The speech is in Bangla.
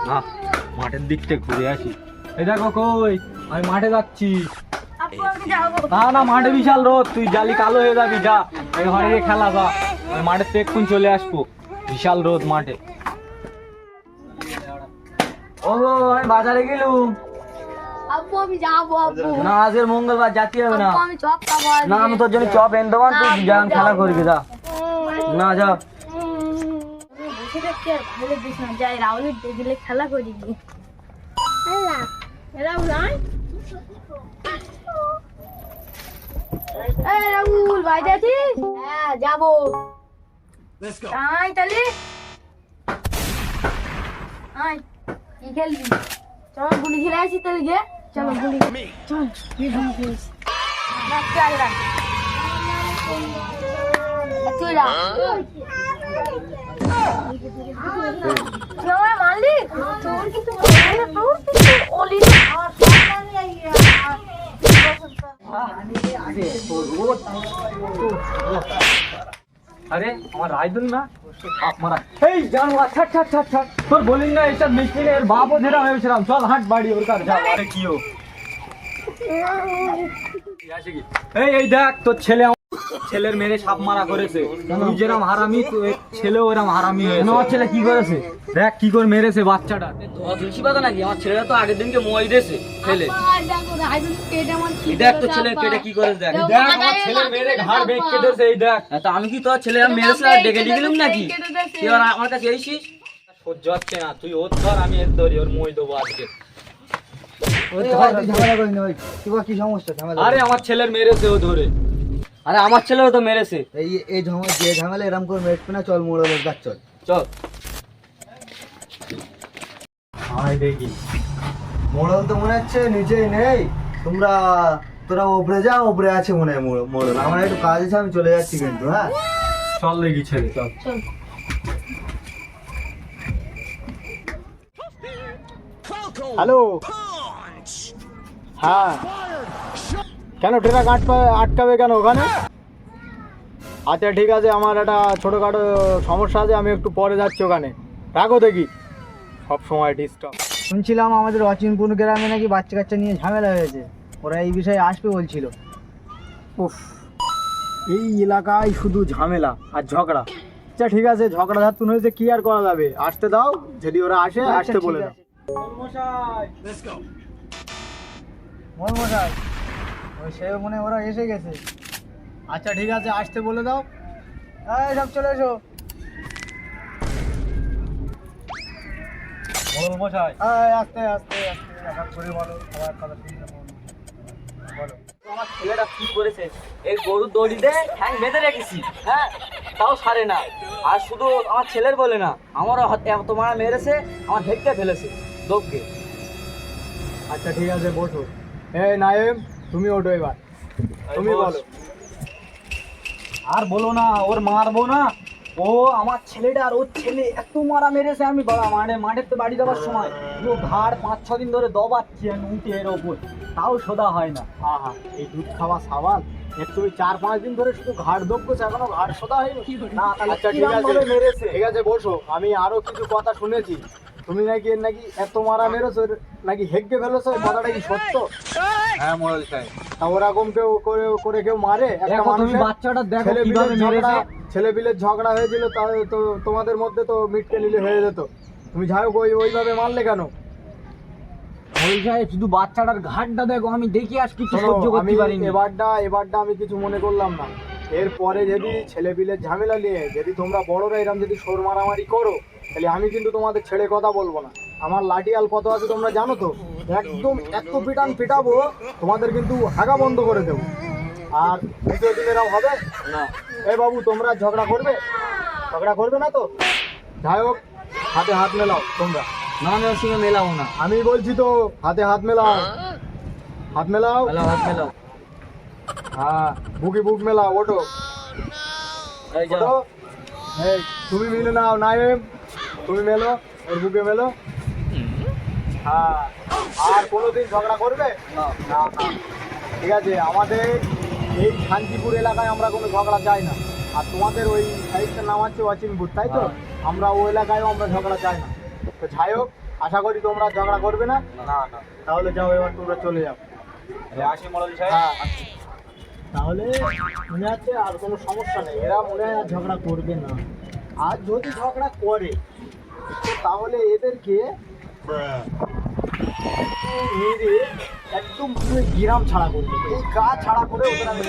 না মাঠের দিক থেকে ঘুরে আসি। এই দেখো কই আমি মাঠে যাচ্ছি। না না মাঠে বিশাল রোদ, তুই জালি কালো হয়ে যাবি, যা এই ঘরে গিয়ে খেলা যা। আমি মাঠের থেকে এক্ষুনি চলে আসবো, বিশাল রোদ মাঠে। ও আমি বাজারে গেলুম। আব্বু আমি যাবো আব্বু। না আজকের মঙ্গলবার যাতে হবে না। আব্বু আমি চপ খাবো। না আমি তোর জন্য চপ এনে দেবো, তুই যা খেলা করবি যা। না যা। বসে থাকতে আর ভালো লাগছে না, যাই রাহুলের দেখলে খেলা করি কি। রাহুল আয়। এই রাহুল বাইরে আছিস? হ্যাঁ যাবো। আয় তাহলে আয়, কি খেলবি? চল গুলি খেলে আসি তাহলে গিয়ে। চলো গুলি চল, গুলি খেলিস। না চল রাখ তুই রাখ। তুই আমায় মারলি? তোর কিন্তু অলি আরে আমার রায়দুল না মারা। এই জানো ছাট ছাট ছাট ছাট, তোর বলিস না এটা মিষ্টির এর বাপও যেটা হয়েছিলাম। চল হাট বাড়ি ওর কাছে যা। আরে কি ও এই এই দেখ তোর ছেলে ছেলের মেরে সাপ মারা করেছে। তুই যেরকম হারামি ছেলেও ওরকম হারামি হয়েছে। আমার ছেলে কি করেছে দেখ, কি করে মেরেছে বাচ্চাটা। তুলসী পাতা নাকি? আমার ছেলেটা তো আগের দিনকে মই দিয়েছে ফেলে। দেখ তোর ছেলে কেটে কি করেছে দেখ। দেখ আমার ছেলের মেরে ঘাড় বেঁকে দিয়েছে। এই দেখ তা আমি কি তোর ছেলে মেরেছে আর ডেকে দিয়ে গেলাম নাকি? তুই আমার কাছে এসেছিস, সহ্য হচ্ছে না। তুই ওর ধর, আমি এর ধরি, ওর মই দেবো আজকে। আরে আমার ছেলের মেরেছে ও ধরে। আরে আমার ছেলেও তো মেরেছে। এই ঝামেলা এরকম করে মেটবে না। চল মোড়লের কাজ চল চল আয় দেখি। মোড়ল তো মনে হচ্ছে নিচেই নেই। তোরা ওপরে যা, ওপরে আছে মনে হয় মোড়ল। আমার একটু কাজ আছে, আমি চলে যাচ্ছি কিন্তু। হ্যাঁ চল দেখি ছেলে চল। হ্যালো, হ্যাঁ কেন ট্রেন আটকাবে কেন ওখানে? আচ্ছা ঠিক আছে, আমার একটা ছোটোখাটো সমস্যা আছে, আমি একটু পরে যাচ্ছি ওখানে। রাখো দেখি, সব সময় ডিস্টার্ব। শুনছিলাম আমাদের অচিনপুর গ্রামে নাকি বাচ্চা কাচ্চা নিয়ে ঝামেলা হয়েছে, ওরা এই বিষয়ে আসবে বলছিল। উফ, এই এলাকায় শুধু ঝামেলা আর ঝগড়া। আচ্ছা ঠিক আছে, ঝগড়া ঝাড়তুন হয়েছে, কি আর করা যাবে। আসতে দাও, যদি ওরা আসে আসতে বলে দাও। মশাই ওই সে মনে ওরা এসে গেছে। আচ্ছা ঠিক আছে, আসতে বলে দাও। এই সব চলে এসো। মশাই আস্তে আস্তে আস্তে রাখার করে বলো, সবার কথা শুনতে বলো। আমার ছেলেটা কি করেছে, এই গরুর দড়িতে ঠ্যাং বেঁধে রেখেছি, হ্যাঁ তাও সারে না। আর শুধু আমার ছেলের বলে না, আমারও এত মারা মেরেছে, আমার ঢেকতে ফেলেছে দোককে। আচ্ছা ঠিক আছে, বসো। এই নায়েম, তুমি ওঠো এবার, তুমি বলো। আর বলো না, ওর মারবো না। ও আমার ছেলেটা আর ওর ছেলে এত মারা মেরেছে, আমি মাঠের তো বাড়ি যাওয়ার সময় ও ঘাড় 5-6 দিন ধরে দবাচ্ছি আমি উঠে এর ওপর, তাও সোদা হয় না। হা, এই দুধ খাওয়া সাবাল এর তুমি 4-5 দিন ধরে শুধু ঘাড় দোবছ, এখনো ঘাড় সোদা হয়নি? আচ্ছা ঠিক আছে, মেরেছে। ঠিক আছে বসো। আমি আরো কিছু কথা শুনেছি, তুমি নাকি এত মারা মেরেছো, নাকি হেগে ফেলেছো, কথাটা কি সত্য? হ্যাঁ মোড়ল সাহেব। তা ওরকম কেউ করে কেউ মারে? একটা মানুষের বাচ্চাটা দেখো কিভাবে মেরেছে। ছেলেপিলের ঝগড়া হয়েছিল, তাহলে তো তোমাদের মধ্যে তো মিটকে নিলে হয়ে যেত। তুমি যাই হোক ওইভাবে মারলে কেন? মোড়ল সাহেব শুধু বাচ্চাটার ঘাটটা দেখো, আমি দেখি আজ কিছু সহ্য করতে পারিনি। এবারটা আমি কিছু মনে করলাম না। এরপরে যদি ছেলেপিলের ঝামেলা নিয়ে যদি তোমরা বড়রা এরকম যদি শোর মারামারি করো, তাহলে আমি কিন্তু তোমাদের ছেড়ে কথা বলবো না। আমার লাঠিয়াল কত আছে তোমরা জানো তো। একদম এত পিটাবো তোমাদের কিন্তু হাগা বন্ধ করে দেবো। আর দ্বিতীয় দিন এরকম হবে না। এই বাবু, তোমরা ঝগড়া করবে না তো? যাই হোক, হাতে হাত মেলাও তোমরা। না আমি ওর সঙ্গে মেলাবো না। আমি বলছি তো, হাতে হাত মেলাও। হাত মেলাও। হাত মেলাও। হ্যাঁ, বুক মেলাও। ওঠো, এই যাও। ওঠো। এই তুমি মিলে নাও, নায়েম তুমি মেলো, ওর বুকে মেলো। হ্যাঁ, আর কোনোদিন ঝগড়া করবে না? না, ঠিক আছে। আমাদের এই শান্তিপুর এলাকায় আমরা কোনো ঝগড়া চাই না। আর তোমাদের ওই সাইডটার নাম হচ্ছে অচিনপুর, তাই তো? আমরা ওই এলাকায়ও আমরা ঝগড়া চাই না। তো যাই হোক, আশা করি তোমরা ঝগড়া করবে না। না না তাহলে যাও, এবার তোমরা চলে যাও। আসি মোড়ল সাহেব। হ্যাঁ, তাহলে মনে আছে আর কোনো সমস্যা নেই, এরা মনে হয় আর ঝগড়া করবে না। আর যদি ঝগড়া করে তো তাহলে এদেরকে মেরে একদম পুরো গ্রাম ছাড়া করবে, এই গা ছাড়া করে ওদের আমি